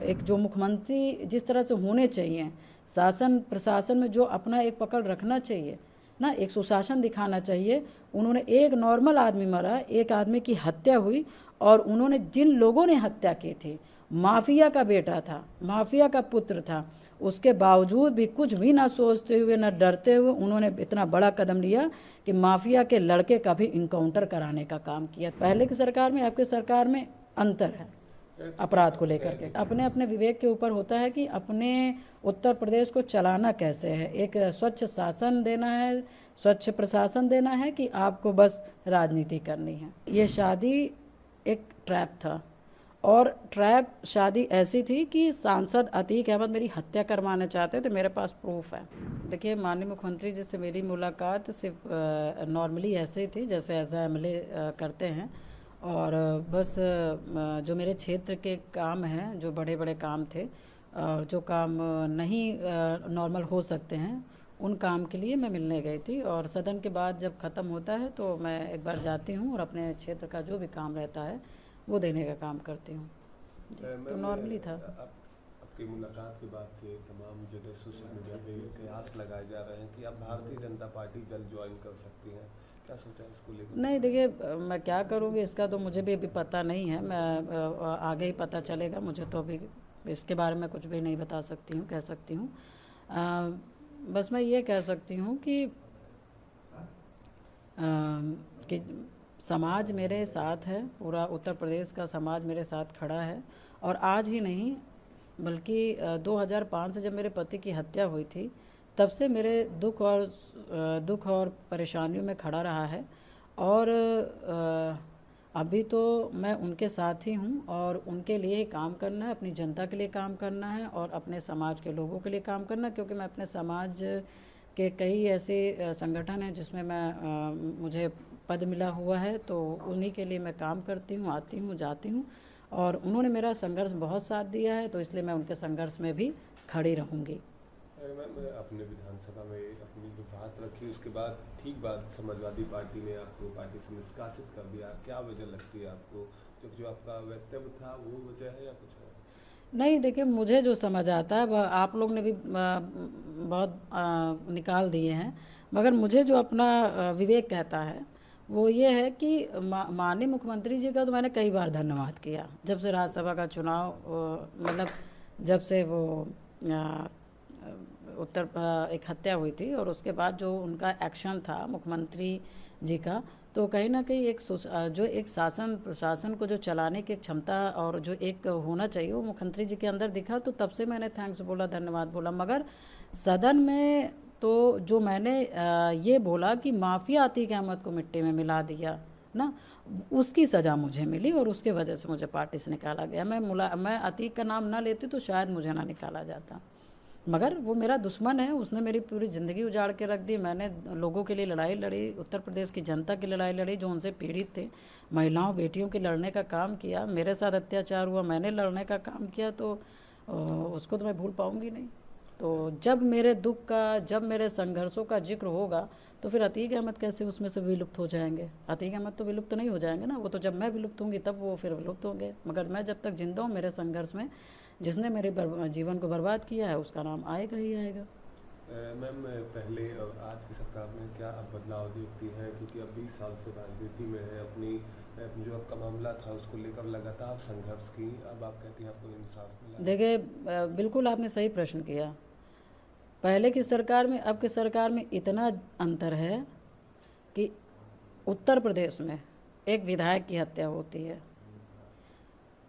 एक जो मुख्यमंत्री जिस तरह से होने चाहिए, शासन प्रशासन में जो अपना एक पकड़ रखना चाहिए ना, एक सुशासन दिखाना चाहिए, उन्होंने एक नॉर्मल आदमी मरा, एक आदमी की हत्या हुई, और उन्होंने जिन लोगों ने हत्या की थी, माफिया का बेटा था, माफिया का पुत्र था, उसके बावजूद भी कुछ भी ना सोचते हुए ना डरते हुए उन्होंने इतना बड़ा कदम लिया कि माफिया के लड़के का भी इनकाउंटर कराने का काम किया। पहले की सरकार में आपकी सरकार में अंतर है अपराध को लेकर के। अपने अपने विवेक के ऊपर होता है कि अपने उत्तर प्रदेश को चलाना कैसे है, एक स्वच्छ शासन देना है, स्वच्छ प्रशासन देना है, कि आपको बस राजनीति करनी है। ये शादी एक ट्रैप था, और ट्रैप शादी ऐसी थी कि सांसद अतीक अहमद मेरी हत्या करवाना चाहते थे, मेरे पास प्रूफ है। देखिए, माननीय मुख्यमंत्री जी से मेरी मुलाकात सिर्फ नॉर्मली ऐसे ही थी जैसे एमएलए करते हैं, और बस जो मेरे क्षेत्र के काम हैं, जो बड़े बड़े काम थे और जो काम नहीं नॉर्मल हो सकते हैं, उन काम के लिए मैं मिलने गई थी। और सदन के बाद जब ख़त्म होता है तो मैं एक बार जाती हूँ और अपने क्षेत्र का जो भी काम रहता है वो देने का काम करती हूँ। तो नॉर्मली था। आपकी मुलाकात के बाद से तमाम जगह सोशल मीडिया पे कयास लगाए जा रहे हैं कि आप भारतीय जनता पार्टी जल्द ज्वाइन कर सकती हैं, क्या सोचा है इसको लेकर? नहीं, देखिए, मैं क्या करूँगी इसका तो मुझे भी अभी पता नहीं है, मैं आगे ही पता चलेगा। मुझे तो अभी इसके बारे में कुछ भी नहीं बता सकती हूँ, कह सकती हूँ। बस मैं ये कह सकती हूँ कि समाज मेरे साथ है, पूरा उत्तर प्रदेश का समाज मेरे साथ खड़ा है। और आज ही नहीं बल्कि 2005 से जब मेरे पति की हत्या हुई थी, तब से मेरे दुख और परेशानियों में खड़ा रहा है। और अभी तो मैं उनके साथ ही हूँ, और उनके लिए ही काम करना है, अपनी जनता के लिए काम करना है, और अपने समाज के लोगों के लिए काम करना है, क्योंकि मैं अपने समाज के कई ऐसे संगठन हैं जिसमें मैं मुझे पद मिला हुआ है, तो उन्हीं के लिए मैं काम करती हूँ, आती हूँ, जाती हूँ। और उन्होंने मेरा संघर्ष बहुत साथ दिया है, तो इसलिए मैं उनके संघर्ष में भी खड़ी रहूँगी। मैं अपने विधानसभा में अपनी जो बात रखी उसके बाद ठीक बाद समाजवादी पार्टी ने आपको पार्टी से निष्कासित कर दिया, क्या वजह लगती है आपको? जो आपका वक्तव्य था वो वजह है या कुछ है? नहीं, देखिए, मुझे जो समझ आता है वह आप लोग ने भी बहुत निकाल दिए हैं, मगर मुझे जो अपना विवेक कहता है वो ये है कि माननीय मुख्यमंत्री जी का तो मैंने कई बार धन्यवाद किया। जब से राज्यसभा का चुनाव मतलब जब से वो एक हत्या हुई थी, और उसके बाद जो उनका एक्शन था मुख्यमंत्री जी का, तो कहीं ना कहीं जो एक शासन प्रशासन को जो चलाने की क्षमता और जो एक होना चाहिए वो मुख्यमंत्री जी के अंदर दिखा, तो तब से मैंने थैंक्स बोला, धन्यवाद बोला। मगर सदन में तो जो मैंने ये बोला कि माफिया अतीक अहमद को मिट्टी में मिला दिया ना, उसकी सज़ा मुझे मिली, और उसके वजह से मुझे पार्टी से निकाला गया। मैं अतीक का नाम ना लेती तो शायद मुझे ना निकाला जाता, मगर वो मेरा दुश्मन है, उसने मेरी पूरी ज़िंदगी उजाड़ के रख दी। मैंने लोगों के लिए लड़ाई लड़ी, उत्तर प्रदेश की जनता की लड़ाई लड़ी जो उनसे पीड़ित थे, महिलाओं बेटियों के लड़ने का काम किया, मेरे साथ अत्याचार हुआ, मैंने लड़ने का काम किया, तो उसको तो मैं भूल पाऊँगी नहीं। तो जब मेरे दुख का, जब मेरे संघर्षों का जिक्र होगा, तो फिर अतीक अहमद कैसे उसमें से विलुप्त हो जाएंगे? अतीक अहमद तो विलुप्त नहीं हो जाएंगे ना, वो तो जब मैं विलुप्त होंगी तब वो फिर विलुप्त होंगे। मगर मैं जब तक जिंदा हूँ मेरे संघर्ष में, जिसने मेरे जीवन को बर्बाद किया है उसका नाम आएगा ही आएगा। मैम, पहले और आज की सरकार में क्या आप बदलाव देखती हैं? क्योंकि अब 20 साल से राजनीति में है, अपनी जो आपका मामला था उसको लेकर लगातार संघर्ष की, अब आप कहती हैं आपको इंसाफ मिला? देखिए, बिल्कुल आपने सही प्रश्न किया। पहले की सरकार में अब की सरकार में इतना अंतर है कि उत्तर प्रदेश में एक विधायक की हत्या होती है,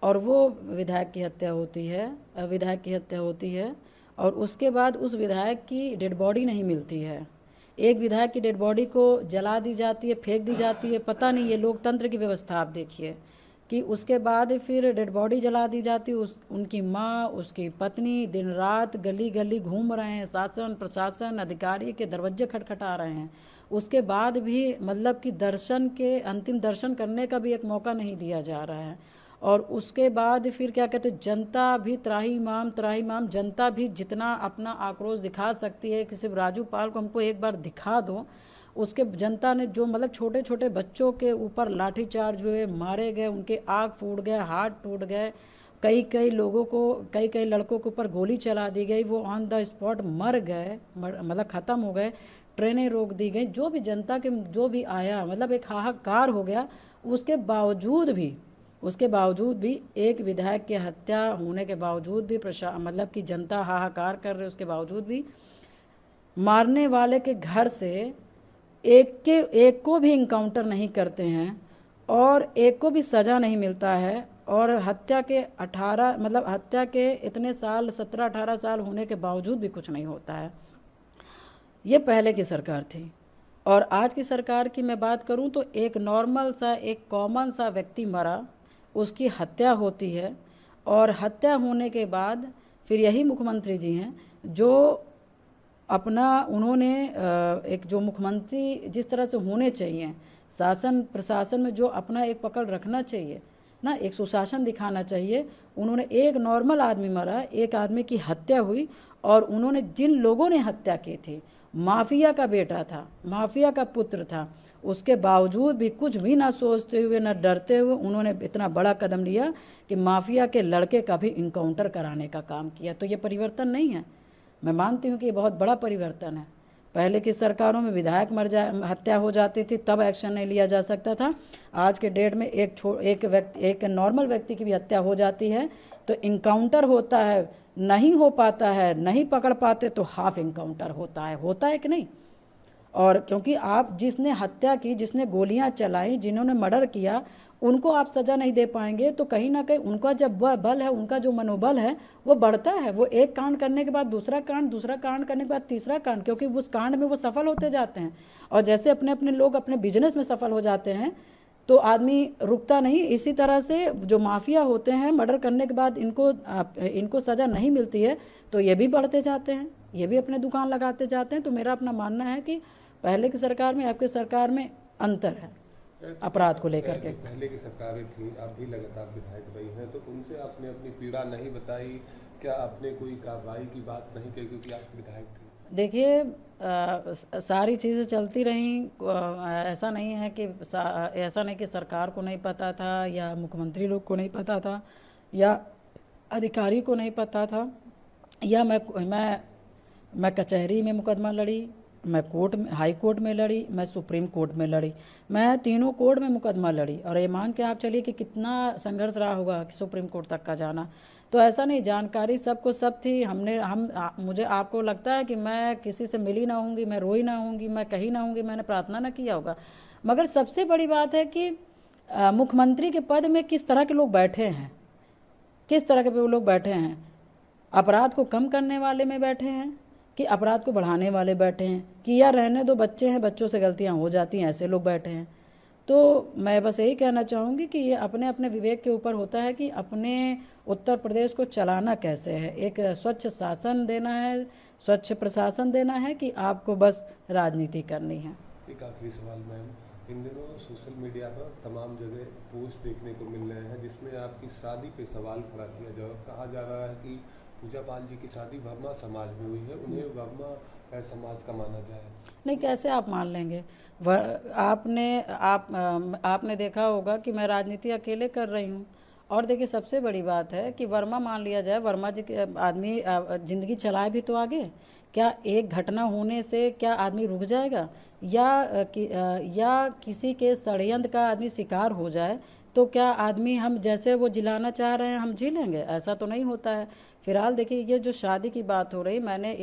और वो विधायक की हत्या होती है, और उसके बाद उस विधायक की डेड बॉडी नहीं मिलती है। एक विधायक की डेड बॉडी को जला दी जाती है, फेंक दी जाती है। पता नहीं, ये लोकतंत्र की व्यवस्था आप देखिए कि उसके बाद फिर डेड बॉडी जला दी जाती है। उनकी माँ, उसकी पत्नी दिन रात गली गली घूम रहे हैं, शासन प्रशासन अधिकारी के दरवाजे खटखटा रहे हैं। उसके बाद भी मतलब कि अंतिम दर्शन करने का भी एक मौका नहीं दिया जा रहा है। और उसके बाद फिर क्या कहते हैं, जनता भी त्राहीमाम जनता भी जितना अपना आक्रोश दिखा सकती है कि सिर्फ राजू पाल को हमको एक बार दिखा दो। उसके जनता ने जो मतलब छोटे छोटे बच्चों के ऊपर लाठीचार्ज हुए, मारे गए, उनके आँख फूट गए, हाथ टूट गए, कई कई लोगों को, कई कई लड़कों के ऊपर गोली चला दी गई, वो ऑन द स्पॉट मर गए, मतलब ख़त्म हो गए, ट्रेनें रोक दी गई, जो भी जनता के जो भी आया, मतलब एक हाहाकार हो गया। उसके बावजूद भी एक विधायक की हत्या होने के बावजूद भी मतलब कि जनता हाहाकार कर रही, उसके बावजूद भी मारने वाले के घर से एक को भी इनकाउंटर नहीं करते हैं और एक को भी सज़ा नहीं मिलता है। और हत्या के इतने साल, 17-18 साल होने के बावजूद भी कुछ नहीं होता है। ये पहले की सरकार थी। और आज की सरकार की मैं बात करूं तो एक नॉर्मल सा, एक कॉमन सा व्यक्ति मरा, उसकी हत्या होती है और हत्या होने के बाद फिर यही मुख्यमंत्री जी हैं जो उन्होंने एक जो मुख्यमंत्री जिस तरह से होने चाहिए, शासन प्रशासन में जो अपना एक पकड़ रखना चाहिए ना, एक सुशासन दिखाना चाहिए, उन्होंने एक नॉर्मल आदमी मरा, एक आदमी की हत्या हुई और उन्होंने जिन लोगों ने हत्या की थी, माफिया का बेटा था, माफिया का पुत्र था, उसके बावजूद भी कुछ भी ना सोचते हुए ना डरते हुए उन्होंने इतना बड़ा कदम लिया कि माफिया के लड़के का भी इनकाउंटर कराने का काम किया। तो ये परिवर्तन नहीं है, मैं मानती हूँ कि ये बहुत बड़ा परिवर्तन है। पहले की सरकारों में विधायक हत्या हो जाती थी तब एक्शन नहीं लिया जा सकता था। आज के डेट में एक नॉर्मल व्यक्ति की भी हत्या हो जाती है तो इनकाउंटर होता है, नहीं हो पाता है, नहीं पकड़ पाते तो हाफ इनकाउंटर होता है कि नहीं। और क्योंकि आप जिसने हत्या की, जिसने गोलियां चलाई, जिन्होंने मर्डर किया, उनको आप सजा नहीं दे पाएंगे तो कहीं ना कहीं उनका जब बल है, उनका जो मनोबल है वो बढ़ता है। वो एक कांड करने के बाद दूसरा कांड करने के बाद तीसरा कांड, क्योंकि उस कांड में वो सफल होते जाते हैं। और जैसे अपने अपने लोग अपने बिजनेस में सफल हो जाते हैं तो आदमी रुकता नहीं। इसी तरह से जो माफिया होते हैं, मर्डर करने के बाद इनको सजा नहीं मिलती है तो ये भी बढ़ते जाते हैं, ये भी अपने दुकान लगाते जाते हैं। तो मेरा अपना मानना है कि पहले की सरकार में आपकी सरकार में अंतर है अपराध को लेकर के। पहले की सरकारें थी, आप भी लगातार विधायक रही हैं, तो उनसे आपने अपनी पीड़ा नहीं बताई, क्या आपने कोई कार्रवाई की बात नहीं की क्योंकि आप विधायक थे? देखिए, सारी चीज़ें चलती रहीं, ऐसा नहीं कि सरकार को नहीं पता था या मुख्यमंत्री लोग को नहीं पता था या अधिकारी को नहीं पता था, या मैं कचहरी में मुकदमा लड़ी, मैं हाई कोर्ट में लड़ी, मैं सुप्रीम कोर्ट में लड़ी, मैं तीनों कोर्ट में मुकदमा लड़ी। और ये मान के आप चलिए कि कितना संघर्ष रहा होगा कि सुप्रीम कोर्ट तक का जाना। तो ऐसा नहीं, जानकारी सबको सब थी। मुझे आपको लगता है कि मैं किसी से मिली ना होंगी, मैं रोई ना होंगी, मैं कहीं ना होंगी, मैंने प्रार्थना ना किया होगा। मगर सबसे बड़ी बात है कि मुख्यमंत्री के पद में किस तरह के लोग बैठे हैं, किस तरह के लोग बैठे हैं। अपराध को कम करने वाले में बैठे हैं कि अपराध को बढ़ाने वाले बैठे हैं, कि यार रहने दो, बच्चे हैं, बच्चों से गलतियां हो जाती हैं, ऐसे लोग बैठे हैं। तो मैं बस यही कहना चाहूँगी कि ये अपने अपने विवेक के ऊपर होता है कि अपने उत्तर प्रदेश को चलाना कैसे है। एक स्वच्छ शासन देना है, स्वच्छ प्रशासन देना है कि आपको बस राजनीति करनी है। एक आखिरी सवाल मैम, इन दिनों सोशल मीडिया पर तमाम जगह पोस्ट देखने को मिल रहे हैं जिसमें आपकी शादी पे सवाल खड़ा किया जा रहा, कहा जा रहा है कि पूजा पाल जी की शादी वर्मा समाज में हुई है, उन्हें वर्मा समाज का माना जाए। नहीं, कैसे आप मान लेंगे? आपने देखा होगा कि मैं राजनीति अकेले कर रही हूँ। और देखिए, सबसे बड़ी बात है कि वर्मा मान लिया जाए, वर्मा जी के आदमी जिंदगी चलाए भी तो आगे। क्या एक घटना होने से क्या आदमी रुक जाएगा? या किसी के षड्यंत्र का आदमी शिकार हो जाए तो क्या आदमी, हम जैसे वो जिलाना चाह रहे हैं हम जी लेंगे? ऐसा तो नहीं होता है। फिलहाल देखिए, ये जो शादी की बात हो रही, मैंने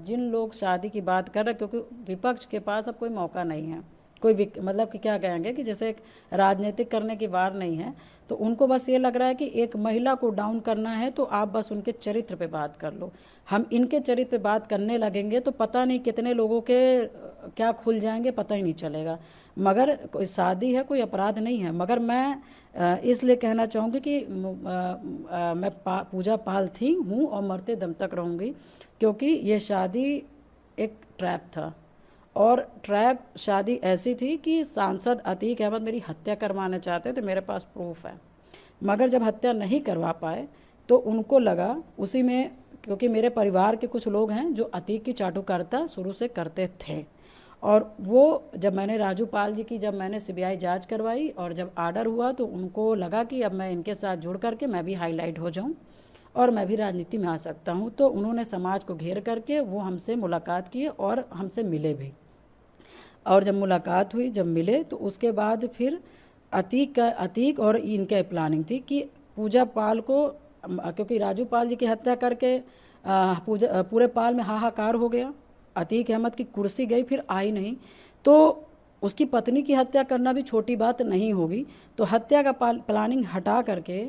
जिन लोग शादी की बात कर रहे, क्योंकि विपक्ष के पास अब कोई मौका नहीं है, कोई भी मतलब कि क्या कहेंगे कि जैसे एक राजनीतिक करने की बार नहीं है, तो उनको बस ये लग रहा है कि एक महिला को डाउन करना है तो आप बस उनके चरित्र पे बात कर लो। हम इनके चरित्र पे बात करने लगेंगे तो पता नहीं कितने लोगों के क्या खुल जाएंगे, पता ही नहीं चलेगा। मगर कोई शादी है, कोई अपराध नहीं है। मगर मैं इसलिए कहना चाहूँगी कि मैं पूजा पाल थी, हूँ और मरते दम तक रहूँगी, क्योंकि ये शादी एक ट्रैप था। और ट्रैप शादी ऐसी थी कि सांसद अतीक अहमद मेरी हत्या करवाना चाहते थे, मेरे पास प्रूफ है। मगर जब हत्या नहीं करवा पाए तो उनको लगा उसी में, क्योंकि मेरे परिवार के कुछ लोग हैं जो अतीक की चाटुकारिता शुरू से करते थे, और वो जब मैंने राजूपाल जी की जब मैंने सीबीआई जांच करवाई और जब आर्डर हुआ तो उनको लगा कि अब मैं इनके साथ जुड़ करके मैं भी हाईलाइट हो जाऊं और मैं भी राजनीति में आ सकता हूं। तो उन्होंने समाज को घेर करके वो हमसे मुलाकात किए और हमसे मिले भी। और जब मुलाकात हुई, जब मिले, तो उसके बाद फिर अतीक और इनके प्लानिंग थी कि पूजा पाल को, क्योंकि राजू पाल जी की हत्या करके पूरे पाल में हाहाकार हो गया। अतीक अहमद की कुर्सी गई, फिर आई नहीं, तो उसकी पत्नी की हत्या करना भी छोटी बात नहीं होगी। तो हत्या का प्लानिंग हटा करके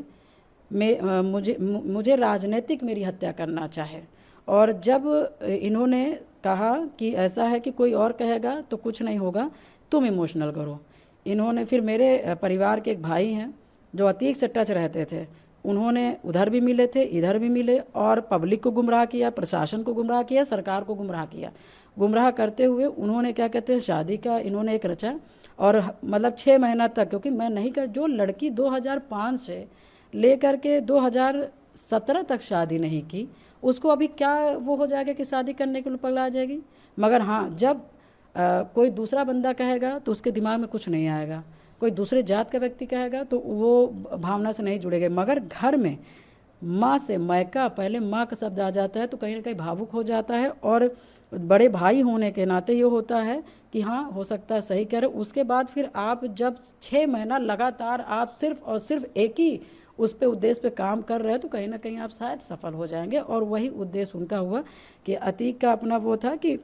मुझे राजनीतिक मेरी हत्या करना चाहे। और जब इन्होंने कहा कि ऐसा है कि कोई और कहेगा तो कुछ नहीं होगा, तुम इमोशनल करो। इन्होंने फिर मेरे परिवार के एक भाई हैं जो अतीक से टच रहते थे, उन्होंने उधर भी मिले थे, इधर भी मिले और पब्लिक को गुमराह किया, प्रशासन को गुमराह किया, सरकार को गुमराह किया। गुमराह करते हुए उन्होंने क्या कहते हैं शादी का इन्होंने एक रचा और मतलब 6 महीना तक, क्योंकि मैं नहीं कर, जो लड़की 2005 से लेकर के 2017 तक शादी नहीं की, उसको अभी क्या वो हो जाएगा कि शादी करने के लिए पगला जाएगी। मगर हाँ, जब कोई दूसरा बंदा कहेगा तो उसके दिमाग में कुछ नहीं आएगा, कोई दूसरे जात का व्यक्ति कहेगा तो वो भावना से नहीं जुड़ेगा। मगर घर में माँ से मैका, पहले माँ का शब्द आ जाता है तो कहीं ना कहीं भावुक हो जाता है। और बड़े भाई होने के नाते ये होता है कि हाँ हो सकता है सही कह रहे। उसके बाद फिर आप जब 6 महीना लगातार आप सिर्फ और सिर्फ एक ही उस पे उद्देश्य पे काम कर रहे हैं तो कहीं ना कहीं आप शायद सफल हो जाएंगे। और वही उद्देश्य उनका हुआ कि अतीक का अपना वो था कि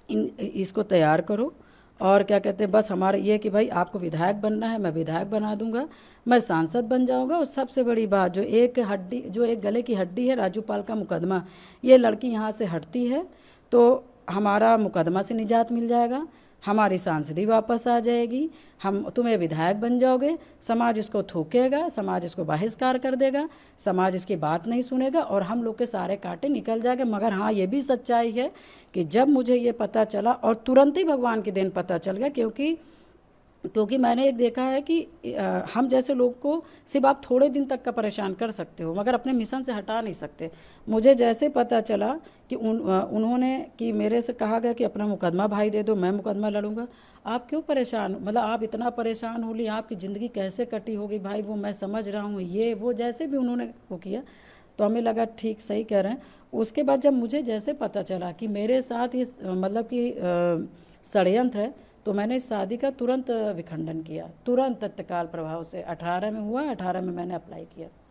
इसको तैयार करो और क्या कहते हैं, बस हमारा ये कि भाई आपको विधायक बनना है, मैं विधायक बना दूंगा, मैं सांसद बन जाऊंगा। और सबसे बड़ी बात, जो एक गले की हड्डी है राजूपाल का मुकदमा, ये लड़की यहाँ से हटती है तो हमारा मुकदमा से निजात मिल जाएगा, हमारी सांसदी वापस आ जाएगी, हम तुम्हें विधायक बन जाओगे। समाज इसको थूकेगा, समाज इसको बहिष्कार कर देगा, समाज इसकी बात नहीं सुनेगा और हम लोग के सारे कांटे निकल जाएंगे। मगर हाँ, ये भी सच्चाई है कि जब मुझे ये पता चला, और तुरंत ही भगवान के दिन पता चल गया, क्योंकि मैंने एक देखा है कि हम जैसे लोग को सिर्फ आप थोड़े दिन तक का परेशान कर सकते हो मगर अपने मिशन से हटा नहीं सकते। मुझे जैसे पता चला कि उन्होंने कि मेरे से कहा गया कि अपना मुकदमा भाई दे दो, मैं मुकदमा लड़ूंगा। आप क्यों परेशान, मतलब आप इतना परेशान हो ली, आपकी ज़िंदगी कैसे कटी होगी भाई, वो मैं समझ रहा हूँ, ये वो जैसे भी उन्होंने वो किया तो हमें लगा ठीक सही कह रहे हैं। उसके बाद जब मुझे जैसे पता चला कि मेरे साथ ये मतलब कि षड्यंत्र है, तो मैंने इस शादी का तुरंत विखंडन किया, तुरंत तत्काल प्रभाव से। 18 में हुआ, 18 में मैंने अप्लाई किया।